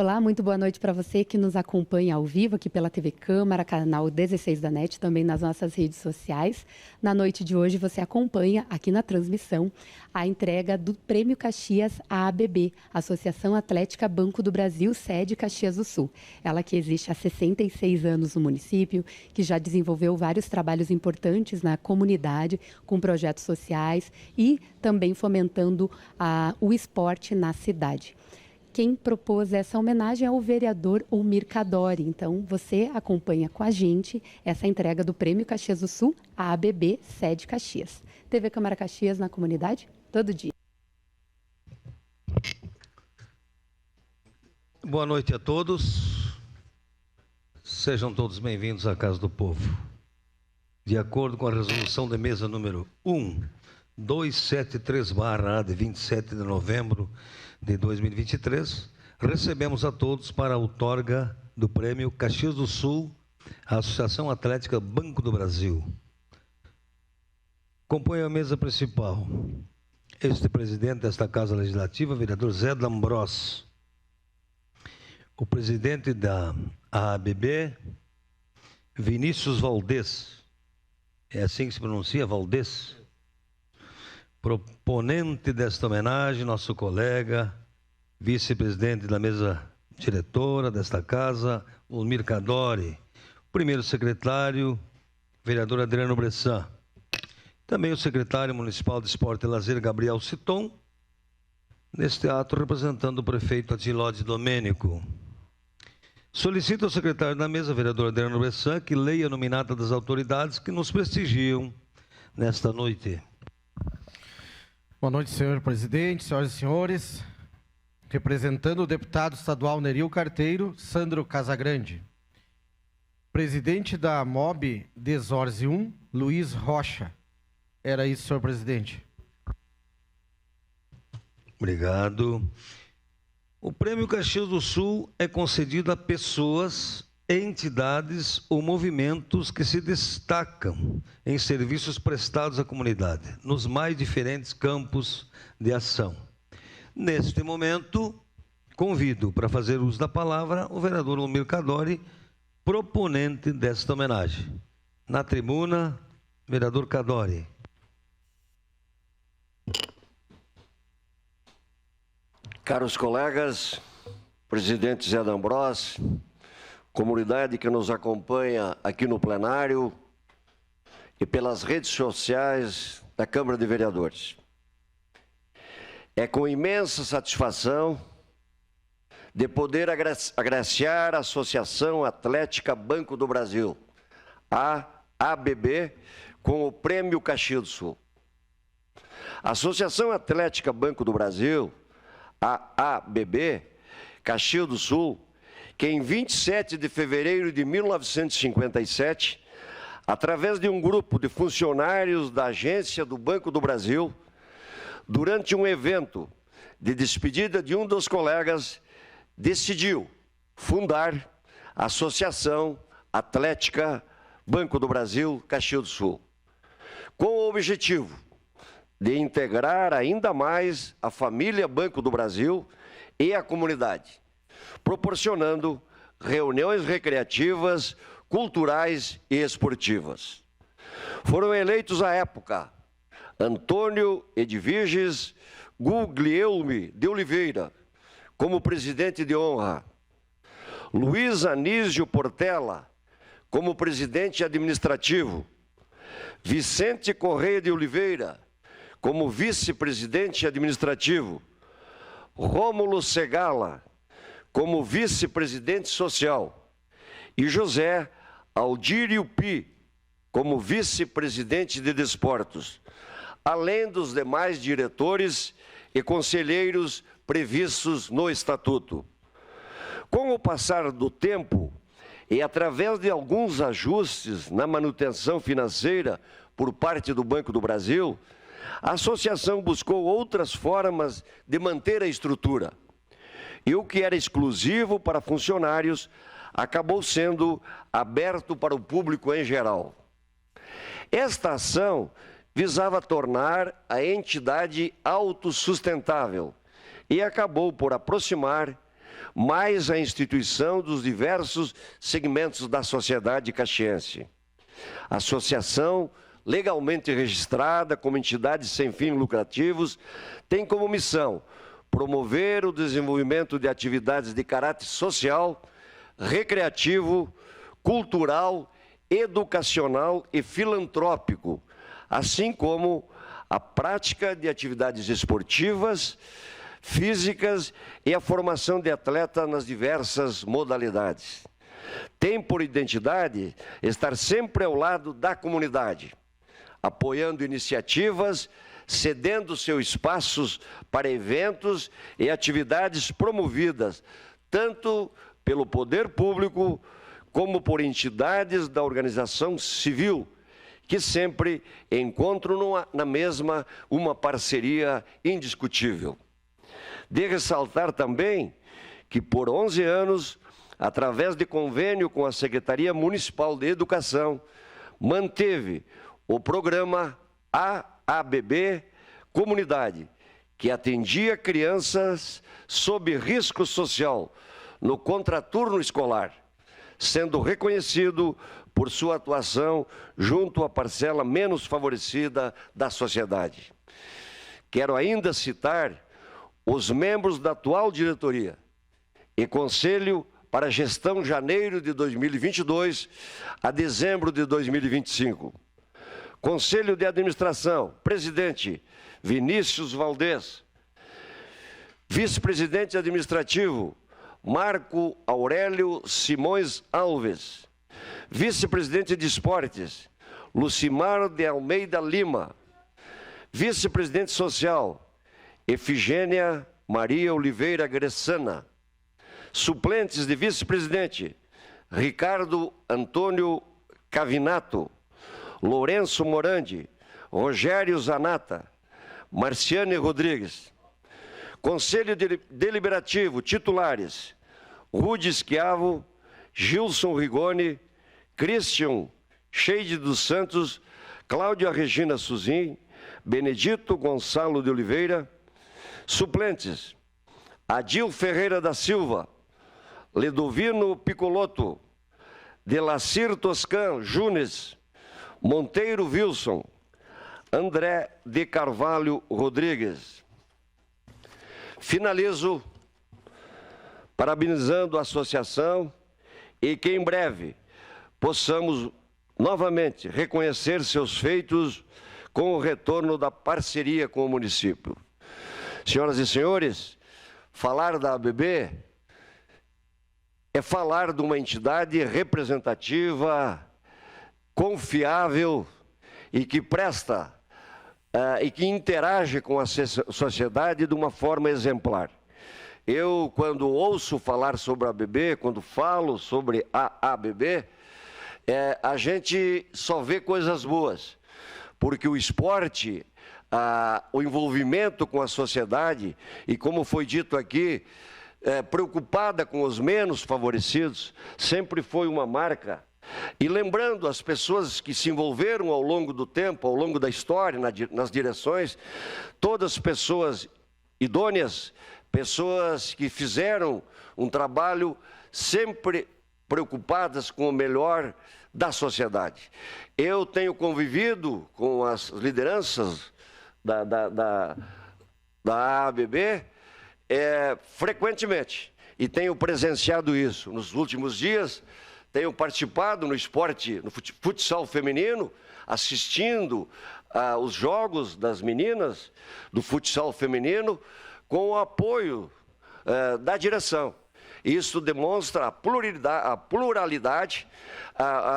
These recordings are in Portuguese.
Olá, muito boa noite para você que nos acompanha ao vivo aqui pela TV Câmara, canal 16 da NET, também nas nossas redes sociais. Na noite de hoje você acompanha aqui na transmissão a entrega do Prêmio Caxias à ABB, Associação Atlética Banco do Brasil, sede Caxias do Sul. Ela que existe há 66 anos no município, que já desenvolveu vários trabalhos importantes na comunidade, com projetos sociais e também fomentando o esporte na cidade. Quem propôs essa homenagem é o vereador Ulmir Cadori. Então, você acompanha com a gente essa entrega do Prêmio Caxias do Sul, à ABB, sede Caxias. TV Câmara Caxias na comunidade, todo dia. Boa noite a todos. Sejam todos bem-vindos à Casa do Povo. De acordo com a resolução de mesa número 1273/A de 27 de novembro de 2023, recebemos a todos para a outorga do Prêmio Caxias do Sul, a Associação Atlética Banco do Brasil. Compõe a mesa principal este presidente desta Casa Legislativa, vereador Zé D'Ambrós, o presidente da ABB, Vinícius Valdez, é assim que se pronuncia, Valdez? Proponente desta homenagem, nosso colega, vice-presidente da mesa diretora desta casa, Ulmir Cadori. Primeiro secretário, vereador Adriano Bressan. Também o secretário municipal de Esporte e Lazer, Gabriel Citon. Neste ato, representando o prefeito Atilode Domênico. Solicito ao secretário da mesa, vereador Adriano Bressan, que leia a nominata das autoridades que nos prestigiam nesta noite. Boa noite, senhor presidente, senhoras e senhores. Representando o deputado estadual Neril Carteiro, Sandro Casagrande. Presidente da MOB Desorze 1, Luiz Rocha. Era isso, senhor presidente. Obrigado. O Prêmio Caxias do Sul é concedido a pessoas, entidades ou movimentos que se destacam em serviços prestados à comunidade, nos mais diferentes campos de ação. Neste momento, convido para fazer uso da palavra o vereador Ulmir Cadori, proponente desta homenagem. Na tribuna, vereador Cadori. Caros colegas, presidente Zé D'Ambrós, comunidade que nos acompanha aqui no plenário e pelas redes sociais da Câmara de Vereadores. É com imensa satisfação de poder agraciar a Associação Atlética Banco do Brasil, a ABB, com o Prêmio Caxias do Sul. A Associação Atlética Banco do Brasil, a ABB, Caxias do Sul, que em 27 de fevereiro de 1957, através de um grupo de funcionários da agência do Banco do Brasil, durante um evento de despedida de um dos colegas, decidiu fundar a Associação Atlética Banco do Brasil, Caxias do Sul, com o objetivo de integrar ainda mais a família Banco do Brasil e a comunidade, proporcionando reuniões recreativas, culturais e esportivas. Foram eleitos à época Antônio Edviges Guglielmi de Oliveira como presidente de honra, Luiz Anísio Portela como presidente administrativo, Vicente Correia de Oliveira como vice-presidente administrativo, Rômulo Segala como vice-presidente social e José Aldírio Pi como vice-presidente de desportos, além dos demais diretores e conselheiros previstos no Estatuto. Com o passar do tempo e através de alguns ajustes na manutenção financeira por parte do Banco do Brasil, a associação buscou outras formas de manter a estrutura. E o que era exclusivo para funcionários acabou sendo aberto para o público em geral. Esta ação visava tornar a entidade autossustentável e acabou por aproximar mais a instituição dos diversos segmentos da sociedade caxiense. A associação, legalmente registrada como entidade sem fins lucrativos, tem como missão promover o desenvolvimento de atividades de caráter social, recreativo, cultural, educacional e filantrópico, assim como a prática de atividades esportivas, físicas e a formação de atleta nas diversas modalidades. Tem por identidade estar sempre ao lado da comunidade, apoiando iniciativas, cedendo seus espaços para eventos e atividades promovidas, tanto pelo poder público como por entidades da organização civil, que sempre encontram na mesma uma parceria indiscutível. De ressaltar também que por 11 anos, através de convênio com a Secretaria Municipal de Educação, manteve o programa AABB Comunidade, que atendia crianças sob risco social no contraturno escolar, sendo reconhecido por sua atuação junto à parcela menos favorecida da sociedade. Quero ainda citar os membros da atual diretoria e conselho para a gestão janeiro de 2022 a dezembro de 2025. Conselho de Administração, presidente Vinícius Valdez. Vice-presidente administrativo, Marco Aurélio Simões Alves. Vice-presidente de Esportes, Lucimar de Almeida Lima. Vice-presidente social, Efigênia Maria Oliveira Gressana. Suplentes de vice-presidente, Ricardo Antônio Cavinato, Lourenço Morandi, Rogério Zanata, Marciane Rodrigues. Conselho Deliberativo, titulares, Rude Schiavo, Gilson Rigoni, Christian Cheide dos Santos, Cláudia Regina Suzin, Benedito Gonçalo de Oliveira. Suplentes, Adil Ferreira da Silva, Ledovino Picolotto, Delacir Toscan Junes, Monteiro Wilson, André de Carvalho Rodrigues. Finalizo parabenizando a associação e que em breve possamos novamente reconhecer seus feitos com o retorno da parceria com o município. Senhoras e senhores, falar da ABB é falar de uma entidade representativa, confiável e que presta e que interage com a sociedade de uma forma exemplar. Eu, quando ouço falar sobre a ABB, quando falo sobre a ABB, a gente só vê coisas boas, porque o esporte, o envolvimento com a sociedade, e como foi dito aqui, preocupada com os menos favorecidos, sempre foi uma marca. E lembrando as pessoas que se envolveram ao longo do tempo, ao longo da história, nas direções, todas pessoas idôneas, pessoas que fizeram um trabalho sempre preocupadas com o melhor da sociedade. Eu tenho convivido com as lideranças da ABB frequentemente e tenho presenciado isso. Nos últimos dias, tenho participado no esporte, no futsal feminino, assistindo os jogos das meninas do futsal feminino com o apoio da direção. Isso demonstra a pluralidade,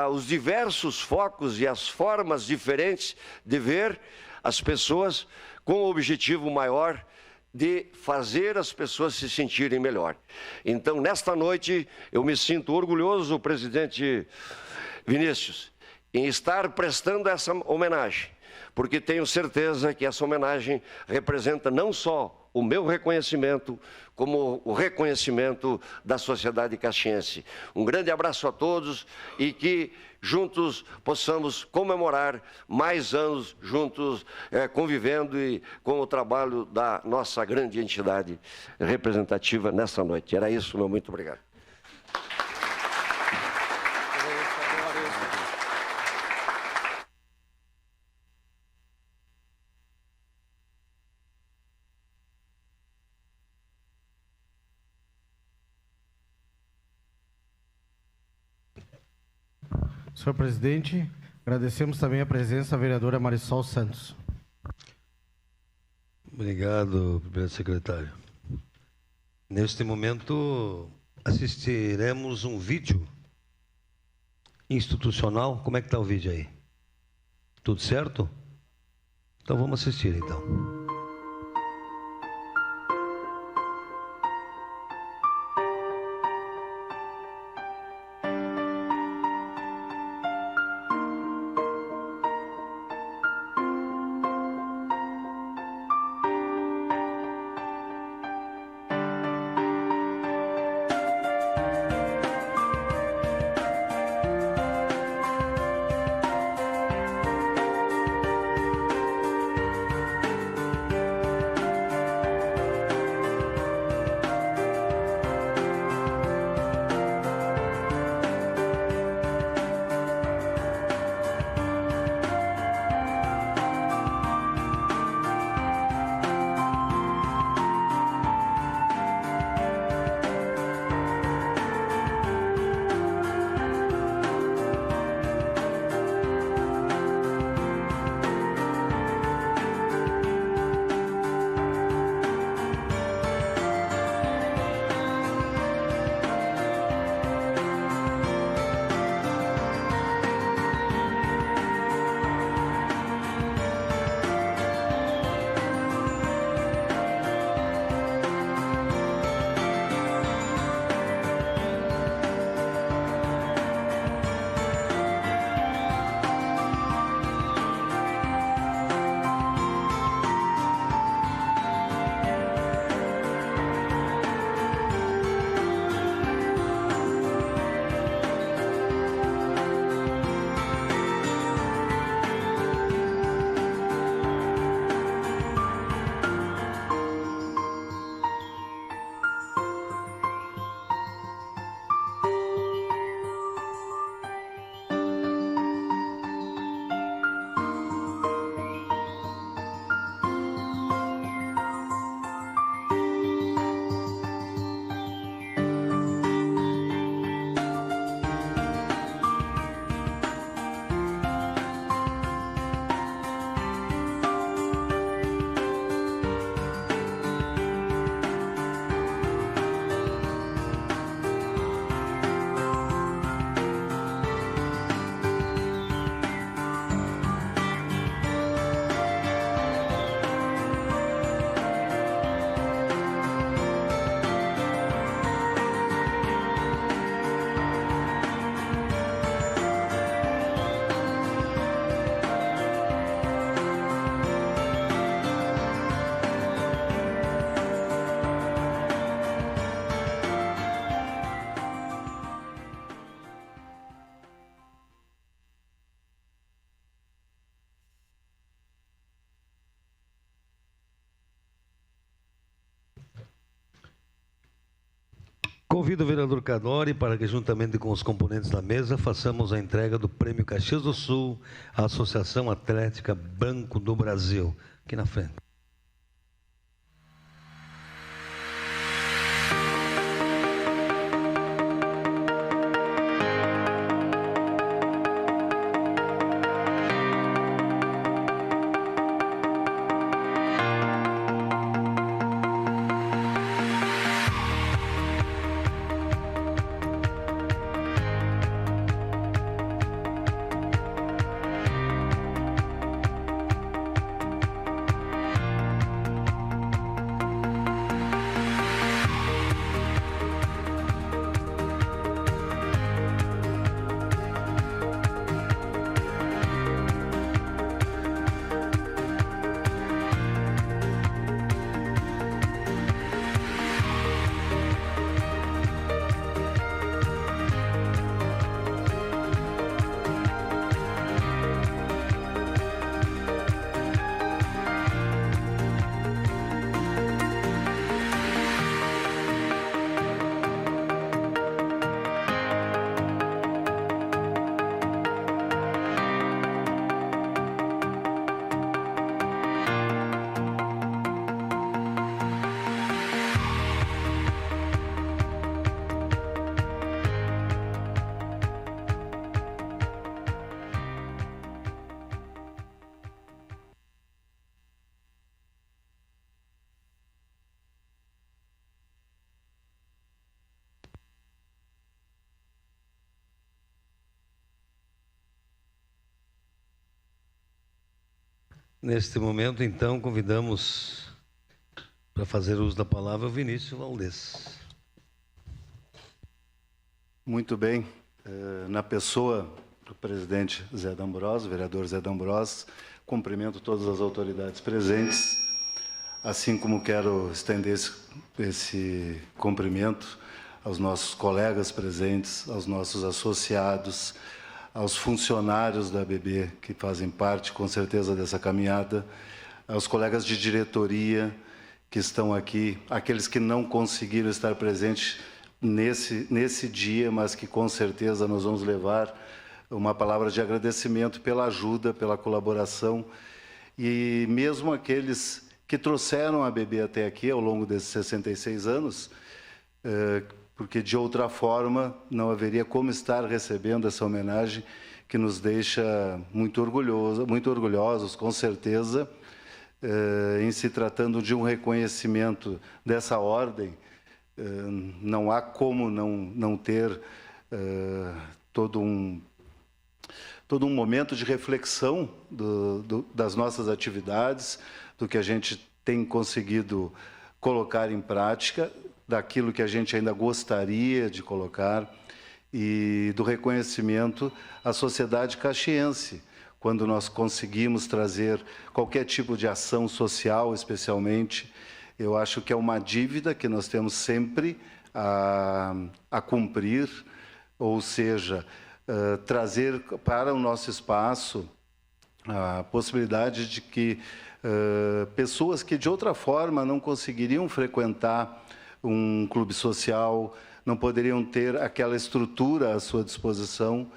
os diversos focos e as formas diferentes de ver as pessoas com o objetivo maior de fazer as pessoas se sentirem melhor. Então, nesta noite, eu me sinto orgulhoso, presidente Vinícius, em estar prestando essa homenagem porque tenho certeza que essa homenagem representa não só o meu reconhecimento, como o reconhecimento da sociedade caxiense. Um grande abraço a todos e que juntos possamos comemorar mais anos juntos, convivendo e com o trabalho da nossa grande entidade representativa nessa noite. Era isso, meu muito obrigado. Senhor presidente, agradecemos também a presença da vereadora Marisol Santos. Obrigado, primeiro secretário. Neste momento, assistiremos um vídeo institucional. Como é que está o vídeo aí? Tudo certo? Então vamos assistir, então. Convido o vereador Cadori para que, juntamente com os componentes da mesa, façamos a entrega do Prêmio Caxias do Sul à Associação Atlética Banco do Brasil. Aqui na frente. Neste momento, então, convidamos para fazer uso da palavra o Vinícius Valdez. Muito bem. Na pessoa do presidente Zé D'Ambrosio, vereador Zé D'Ambrosio, cumprimento todas as autoridades presentes, assim como quero estender esse cumprimento aos nossos colegas presentes, aos nossos associados, aos funcionários da ABB que fazem parte, com certeza, dessa caminhada, aos colegas de diretoria que estão aqui, aqueles que não conseguiram estar presentes nesse dia, mas que, com certeza, nós vamos levar uma palavra de agradecimento pela ajuda, pela colaboração, e mesmo aqueles que trouxeram a ABB até aqui ao longo desses 66 anos, porque de outra forma não haveria como estar recebendo essa homenagem que nos deixa muito orgulhosos, com certeza, em se tratando de um reconhecimento dessa ordem. Não há como não ter todo um momento de reflexão das nossas atividades, do que a gente tem conseguido colocar em prática, daquilo que a gente ainda gostaria de colocar, e do reconhecimento à sociedade caxiense, quando nós conseguimos trazer qualquer tipo de ação social, especialmente. Eu acho que é uma dívida que nós temos sempre a cumprir, ou seja, trazer para o nosso espaço a possibilidade de que pessoas que de outra forma não conseguiriam frequentar um clube social, não poderiam ter aquela estrutura à sua disposição,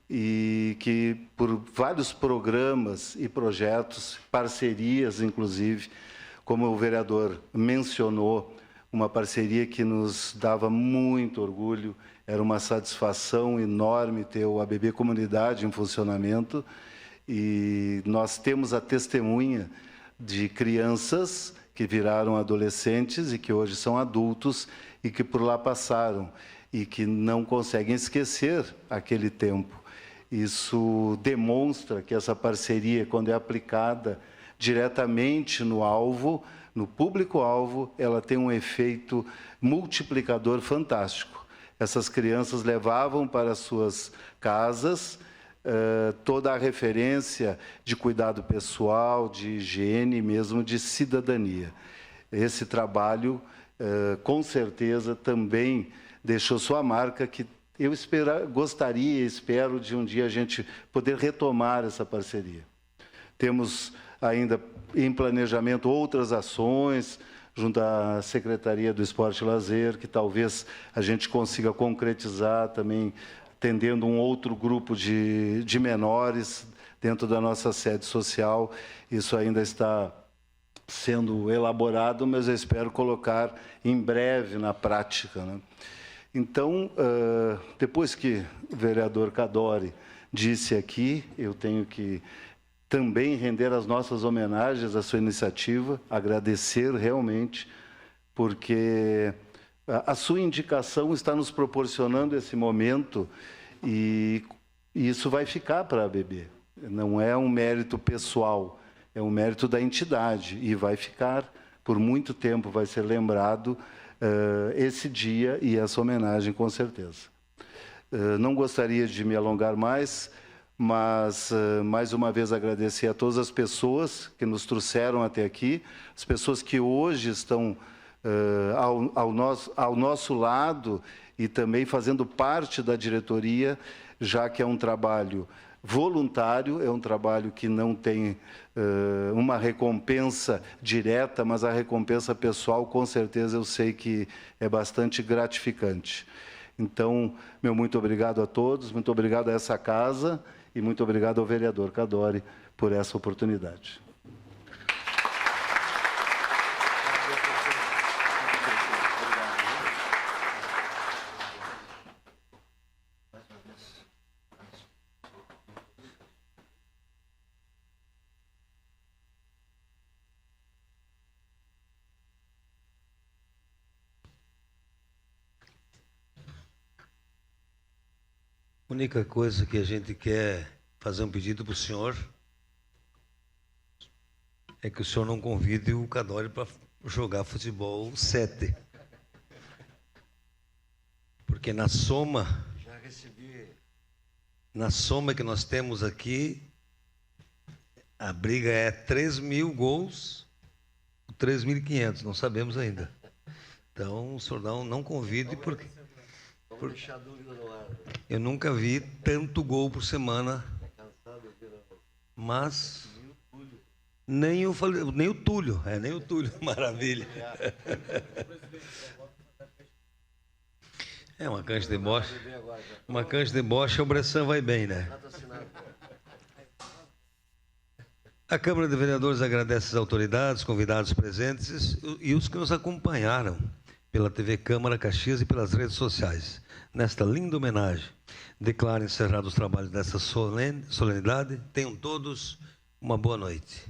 e que por vários programas e projetos, parcerias inclusive, como o vereador mencionou, uma parceria que nos dava muito orgulho, era uma satisfação enorme ter o ABB Comunidade em funcionamento, e nós temos a testemunha de crianças que viraram adolescentes e que hoje são adultos e que por lá passaram e que não conseguem esquecer aquele tempo. Isso demonstra que essa parceria, quando é aplicada diretamente no alvo, no público-alvo, ela tem um efeito multiplicador fantástico. Essas crianças levavam para suas casas toda a referência de cuidado pessoal, de higiene, mesmo de cidadania. Esse trabalho, com certeza, também deixou sua marca, que eu gostaria e espero de um dia a gente poder retomar essa parceria. Temos ainda em planejamento outras ações junto à Secretaria do Esporte e Lazer, que talvez a gente consiga concretizar também, atendendo um outro grupo de menores dentro da nossa sede social. Isso ainda está sendo elaborado, mas eu espero colocar em breve na prática, né? Então, depois que o vereador Cadori disse aqui, eu tenho que também render as nossas homenagens à sua iniciativa, agradecer realmente, porque a sua indicação está nos proporcionando esse momento, e isso vai ficar para a ABB. Não é um mérito pessoal, é um mérito da entidade, e vai ficar, por muito tempo, vai ser lembrado esse dia e essa homenagem, com certeza. Não gostaria de me alongar mais, mas, mais uma vez, agradecer a todas as pessoas que nos trouxeram até aqui, as pessoas que hoje estão ao nosso lado e também fazendo parte da diretoria, já que é um trabalho voluntário, é um trabalho que não tem uma recompensa direta, mas a recompensa pessoal, com certeza, eu sei que é bastante gratificante. Então, meu muito obrigado a todos, muito obrigado a essa casa e muito obrigado ao vereador Cadori por essa oportunidade. A única coisa que a gente quer fazer um pedido para o senhor, é que o senhor não convide o Cadore para jogar futebol 7. Porque na soma que nós temos aqui, a briga é 3.000 gols, 3.500, não sabemos ainda. Então, o senhor não convide, porque eu nunca vi tanto gol por semana, mas nem o Túlio, maravilha. É uma cancha de deboche, o Bressan vai bem, né? A Câmara de Vereadores agradece as autoridades, convidados presentes e os que nos acompanharam pela TV Câmara Caxias e pelas redes sociais. Nesta linda homenagem, declaro encerrados os trabalhos dessa solenidade. Tenham todos uma boa noite.